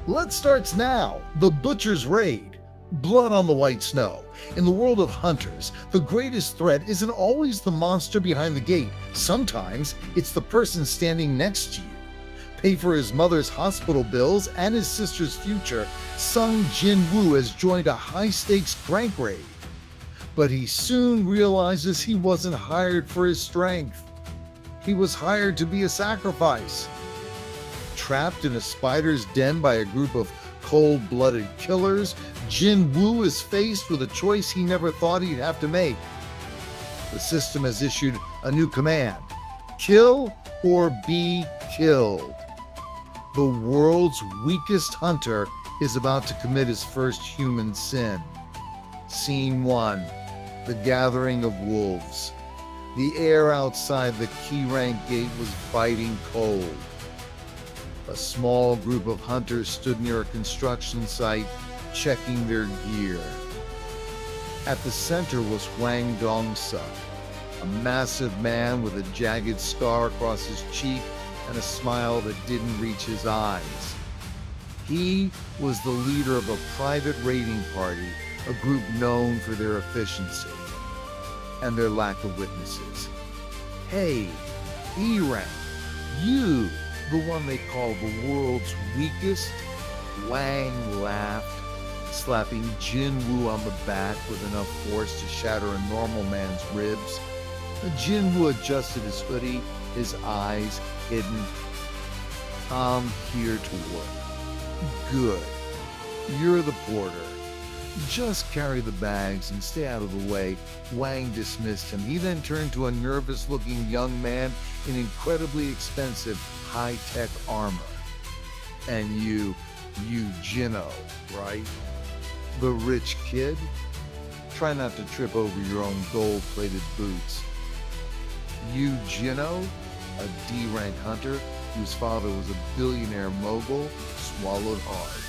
Let's starts now. The Butcher's Raid. Blood on the white snow. In the world of hunters, the greatest threat isn't always the monster behind the gate. Sometimes it's the person standing next to you. Pay for his mother's hospital bills and his sister's future, Sung Jin-Woo has joined a high-stakes prank raid. But he soon realizes he wasn't hired for his strength. He was hired to be a sacrifice. Trapped in a spider's den by a group of cold-blooded killers, Jin-Woo is faced with a choice he never thought he'd have to make. The system has issued a new command: kill or be killed. The world's weakest hunter is about to commit his first human sin. Scene 1. The Gathering of Wolves. The air outside the key rank gate was biting cold. A small group of hunters stood near a construction site, checking their gear. At the center was Hwang Dong-Suk, a massive man with a jagged scar across his cheek and a smile that didn't reach his eyes. He was the leader of a private raiding party, a group known for their efficiency and their lack of witnesses. "Hey, E-Rank, you, the one they call the world's weakest?" Wang laughed, slapping Jin-Woo on the back with enough force to shatter a normal man's ribs. Jin-Woo adjusted his hoodie, his eyes hidden. "I'm here to work." "Good. You're the porter. Just carry the bags and stay out of the way." Wang dismissed him. He then turned to a nervous-looking young man in incredibly expensive high-tech armor. "And you Jino, right? The rich kid? Try not to trip over your own gold-plated boots." "You Jino, a D-rank hunter whose father was a billionaire mogul," swallowed hard.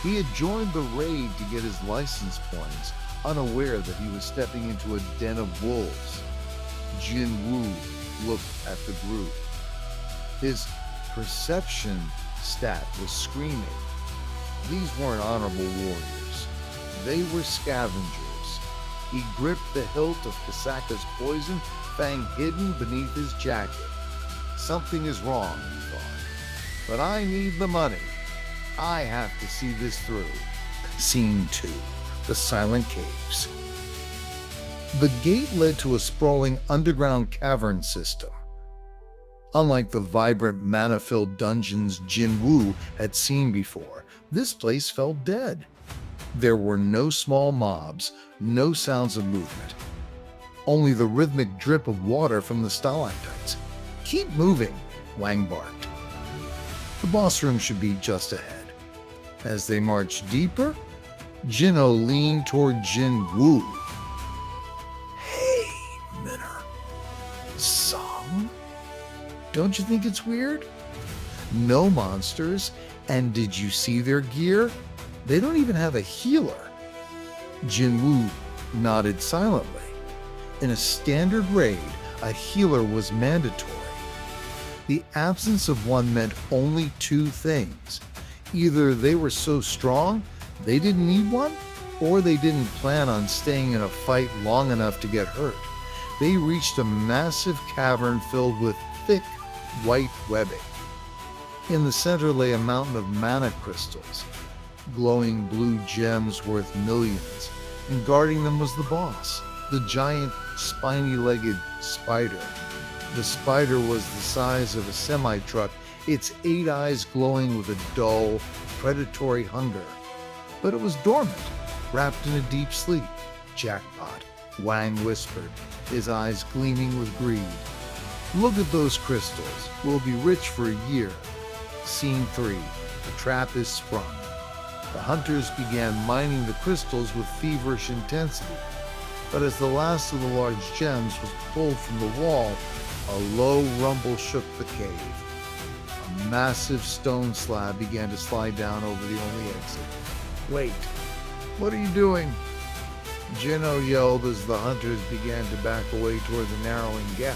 He had joined the raid to get his license points, unaware that he was stepping into a den of wolves. Jin-Woo looked at the group. His perception stat was screaming. These weren't honorable warriors. They were scavengers. He gripped the hilt of Kasaka's poison fang hidden beneath his jacket. Something is wrong, he thought. But I need the money. I have to see this through. Scene 2. The Silent Caves. The gate led to a sprawling underground cavern system. Unlike the vibrant, mana-filled dungeons Jin-Woo had seen before, this place felt dead. There were no small mobs, no sounds of movement. Only the rhythmic drip of water from the stalactites. "Keep moving," Wang barked. The boss room should be just ahead. As they marched deeper, Jino leaned toward Jin-Woo. "Hey, Minner. Sung? Don't you think it's weird? No monsters, and did you see their gear? They don't even have a healer." Jin-Woo nodded silently. In a standard raid, a healer was mandatory. The absence of one meant only two things. Either they were so strong they didn't need one, or they didn't plan on staying in a fight long enough to get hurt. They reached a massive cavern filled with thick, white webbing. In the center lay a mountain of mana crystals, glowing blue gems worth millions, and guarding them was the boss, the giant, spiny-legged spider. The spider was the size of a semi-truck, its 8 eyes glowing with a dull, predatory hunger. But it was dormant, wrapped in a deep sleep. "Jackpot," Wang whispered, his eyes gleaming with greed. "Look at those crystals. We'll be rich for a year." Scene 3. The trap is sprung. The hunters began mining the crystals with feverish intensity. But as the last of the large gems was pulled from the wall, a low rumble shook the cave. A massive stone slab began to slide down over the only exit. "Wait, what are you doing?" Jino yelled as the hunters began to back away toward the narrowing gap.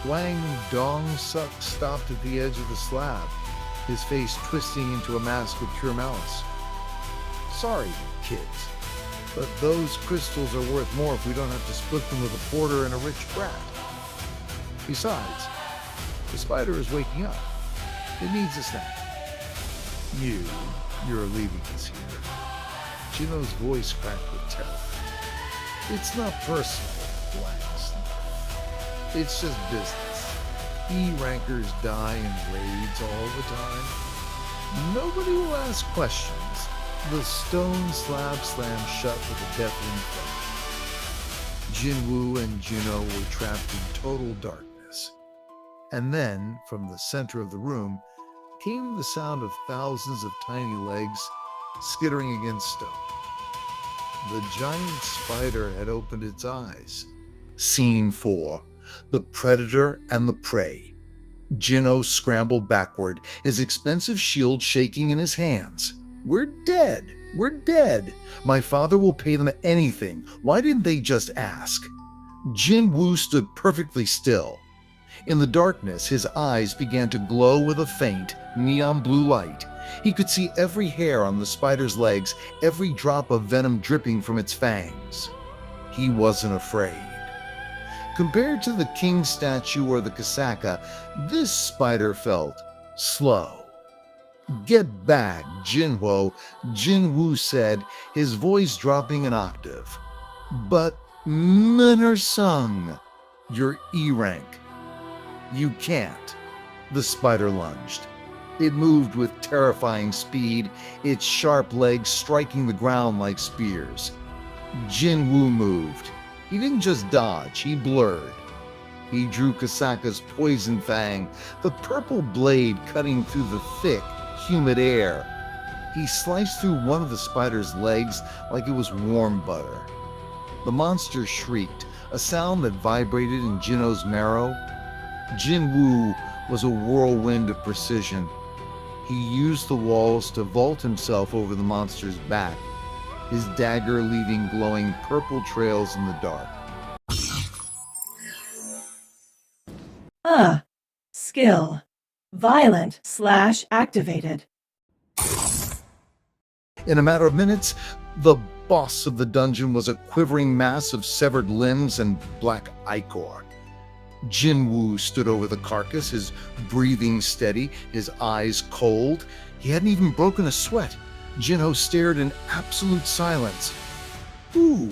Hwang Dong-Suk stopped at the edge of the slab, his face twisting into a mask of pure malice. "Sorry, kids, but those crystals are worth more if we don't have to split them with a porter and a rich brat. Besides, the spider is waking up. It needs a snack. You're leaving us here." Jin-Woo's voice cracked with terror. "It's not personal, Blanks. It's just business. E-rankers die in raids all the time. Nobody will ask questions." The stone slab slammed shut with a deafening thud. Jin-Woo and Jin-Oh were trapped in total darkness. And then, from the center of the room, came the sound of thousands of tiny legs skittering against stone. The giant spider had opened its eyes. Scene 4. The Predator and the Prey. Jin-Oh scrambled backward, his expensive shield shaking in his hands. "We're dead. We're dead. My father will pay them anything. Why didn't they just ask?" Jin-Woo stood perfectly still. In the darkness, his eyes began to glow with a faint, neon blue light. He could see every hair on the spider's legs, every drop of venom dripping from its fangs. He wasn't afraid. Compared to the king statue or the Kasaka, this spider felt slow. "Get back, Jin-Woo," Jin-Woo said, his voice dropping an octave. "But men are sung. You're E-rank. You can't." The spider lunged. It moved with terrifying speed, its sharp legs striking the ground like spears. Jin-Woo moved. He didn't just dodge, he blurred. He drew Kasaka's poison fang, the purple blade cutting through the thick, humid air. He sliced through one of the spider's legs like it was warm butter. The monster shrieked, a sound that vibrated in Jin-Oh's marrow. Jin-Woo was a whirlwind of precision. He used the walls to vault himself over the monster's back, his dagger leaving glowing purple trails in the dark. Skill. Violent/activated. In a matter of minutes, the boss of the dungeon was a quivering mass of severed limbs and black ichor. Jin-Woo stood over the carcass, his breathing steady, his eyes cold. He hadn't even broken a sweat. Jin-Oh stared in absolute silence. "Who?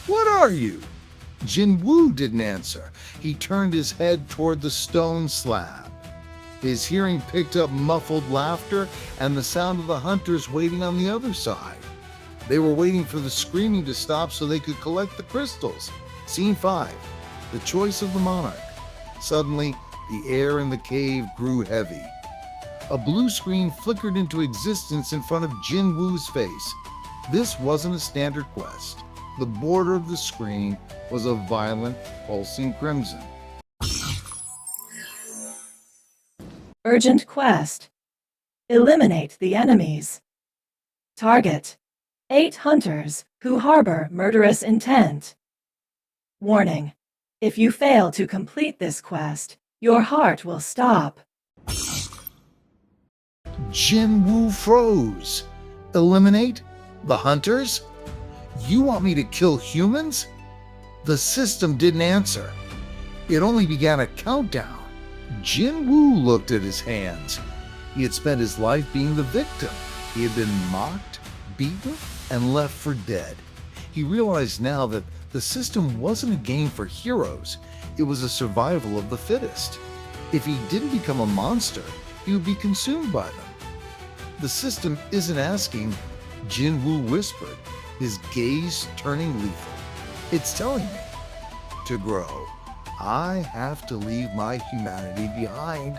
What are you?" Jin-Woo didn't answer. He turned his head toward the stone slab. His hearing picked up muffled laughter and the sound of the hunters waiting on the other side. They were waiting for the screaming to stop so they could collect the crystals. Scene 5. The choice of the Monarch. Suddenly, the air in the cave grew heavy. A blue screen flickered into existence in front of Jin-Woo's face. This wasn't a standard quest. The border of the screen was a violent, pulsing crimson. Urgent quest. Eliminate the enemies. Target. 8 hunters who harbor murderous intent. Warning. If you fail to complete this quest, your heart will stop. Jin-Woo froze. Eliminate the hunters? You want me to kill humans? The system didn't answer. It only began a countdown. Jin-Woo looked at his hands. He had spent his life being the victim. He had been mocked, beaten, and left for dead. He realized now that the system wasn't a game for heroes. It was a survival of the fittest. If he didn't become a monster, he would be consumed by them. The system isn't asking, Jin-Woo whispered, his gaze turning lethal. It's telling me, to grow, I have to leave my humanity behind.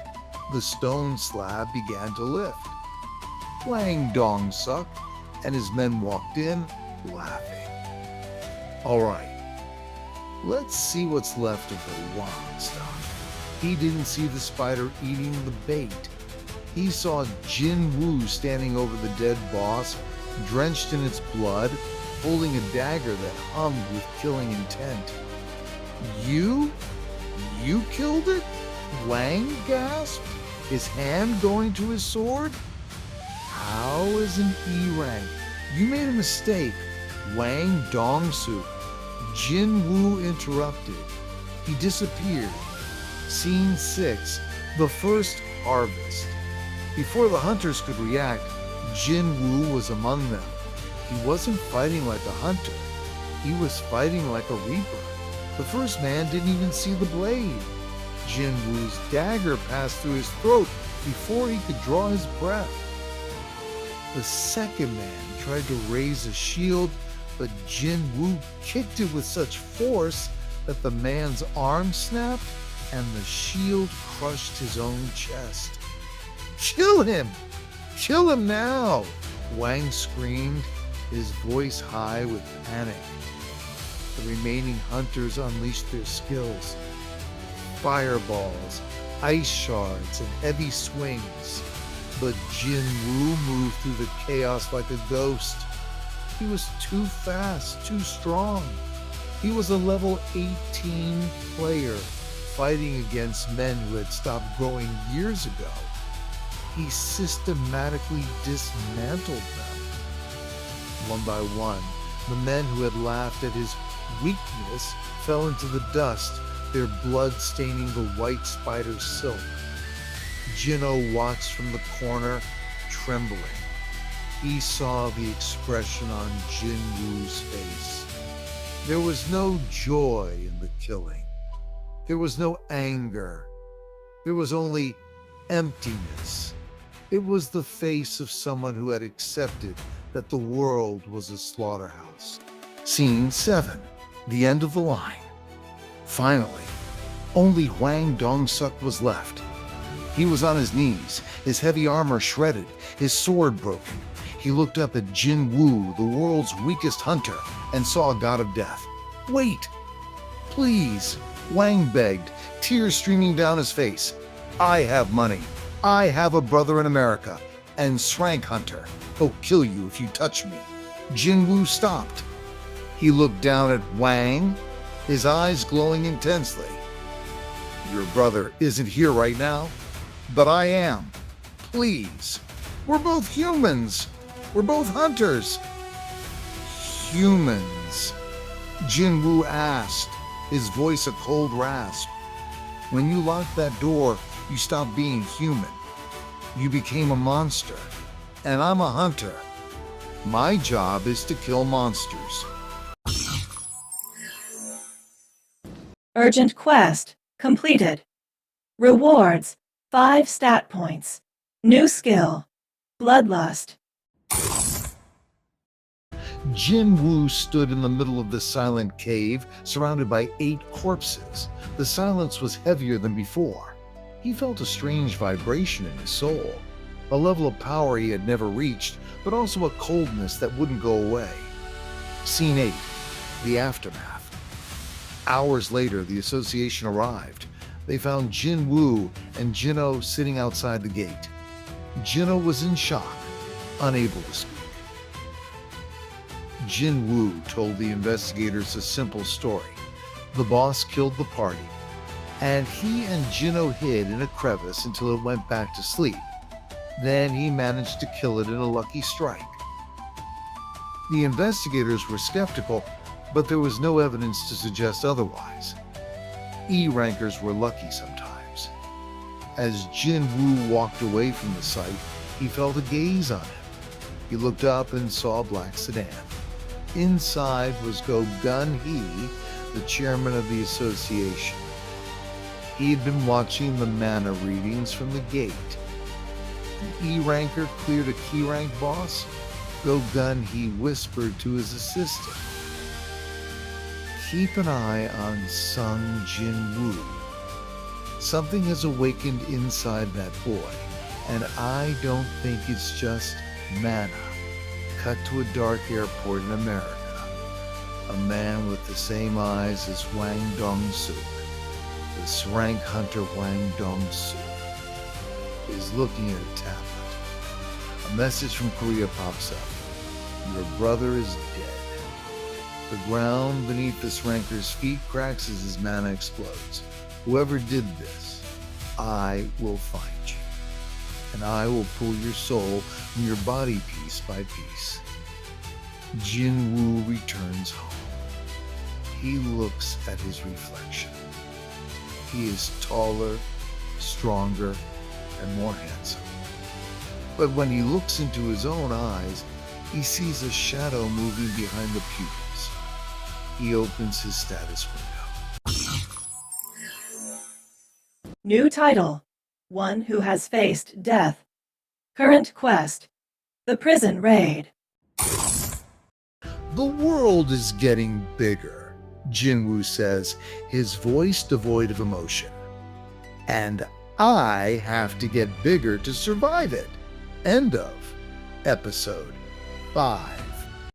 The stone slab began to lift. Hwang Dong-Suk and his men walked in, laughing. All right, let's see what's left of the Hwang stuff. He didn't see the spider eating the bait. He saw Jin-Woo standing over the dead boss, drenched in its blood, holding a dagger that hummed with killing intent. You killed it? Hwang gasped. his hand going to his sword? How is an E rank? You made a mistake. Hwang Dong-Suk. Jin-Woo interrupted. He disappeared. Scene 6. The first harvest. Before the hunters could react, Jin-Woo was among them. He wasn't fighting like a hunter. He was fighting like a reaper. The first man didn't even see the blade. Jin-Woo's dagger passed through his throat before he could draw his breath. The second man tried to raise a shield, but Jin-Woo kicked it with such force that the man's arm snapped and the shield crushed his own chest. "Kill him! Kill him now!" Hwang screamed, his voice high with panic. The remaining hunters unleashed their skills. Fireballs, ice shards, and heavy swings. But Jin-Woo moved through the chaos like a ghost. He was too fast, too strong. He was a level 18 player fighting against men who had stopped growing years ago. He systematically dismantled them. One by one, the men who had laughed at his weakness fell into the dust, their blood staining the white spider's silk. Jin-Oh watched from the corner, trembling. He saw the expression on Jin-Woo's face. There was no joy in the killing. There was no anger. There was only emptiness. It was the face of someone who had accepted that the world was a slaughterhouse. Scene 7. The end of the line. Finally, only Hwang Dong-Suk was left. He was on his knees, his heavy armor shredded, his sword broken. He looked up at Jin-Woo, the world's weakest hunter, and saw a god of death. "Wait! Please!" Hwang begged, tears streaming down his face. "I have money. I have a brother in America, and Sprung Hunter. He'll kill you if you touch me." Jin-Woo stopped. He looked down at Hwang, his eyes glowing intensely. "Your brother isn't here right now, but I am. Please. We're both humans. We're both hunters." "Humans?" Jin-Woo asked, his voice a cold rasp. "When you locked that door, you stopped being human. You became a monster, and I'm a hunter. My job is to kill monsters." Urgent quest completed. Rewards 5 stat points. New skill Bloodlust. Jin-Woo stood in the middle of the silent cave, surrounded by 8 corpses. The silence was heavier than before. He felt a strange vibration in his soul, a level of power he had never reached, but also a coldness that wouldn't go away. Scene 8. The aftermath. Hours later, the association arrived. They found Jin-Woo and Jin-Oh sitting outside the gate. Jin-Oh was in shock, unable to speak. Jin-Woo told the investigators a simple story. The boss killed the party, and he and Jin-Oh hid in a crevice until it went back to sleep. Then he managed to kill it in a lucky strike. The investigators were skeptical, but there was no evidence to suggest otherwise. E-rankers were lucky sometimes. As Jin-Woo walked away from the site, he felt a gaze on him. He looked up and saw a black sedan. Inside was Go Gun-hee, the chairman of the association. He had been watching the mana readings from the gate. An E-ranker cleared a key rank boss. Go Gun-hee whispered to his assistant, "Keep an eye on Sung Jin-Woo. Something has awakened inside that boy, and I don't think it's just mana." Cut to a dark airport in America. A man with the same eyes as Hwang Dong-Suk, the Sprung hunter Hwang Dong-Suk, is looking at a tablet. A message from Korea pops up. "Your brother is dead." The ground beneath this ranker's feet cracks as his mana explodes. "Whoever did this, I will find you." and I will pull your soul from your body piece by piece. Jin-Woo returns home. He looks at his reflection. He is taller, stronger, and more handsome. But when he looks into his own eyes, he sees a shadow moving behind the pupils. He opens his status window. New title: One Who Has Faced Death. Current quest: The Prison Raid. The world is getting bigger, Jin-Woo says, his voice devoid of emotion. And I have to get bigger to survive it. End of episode 5.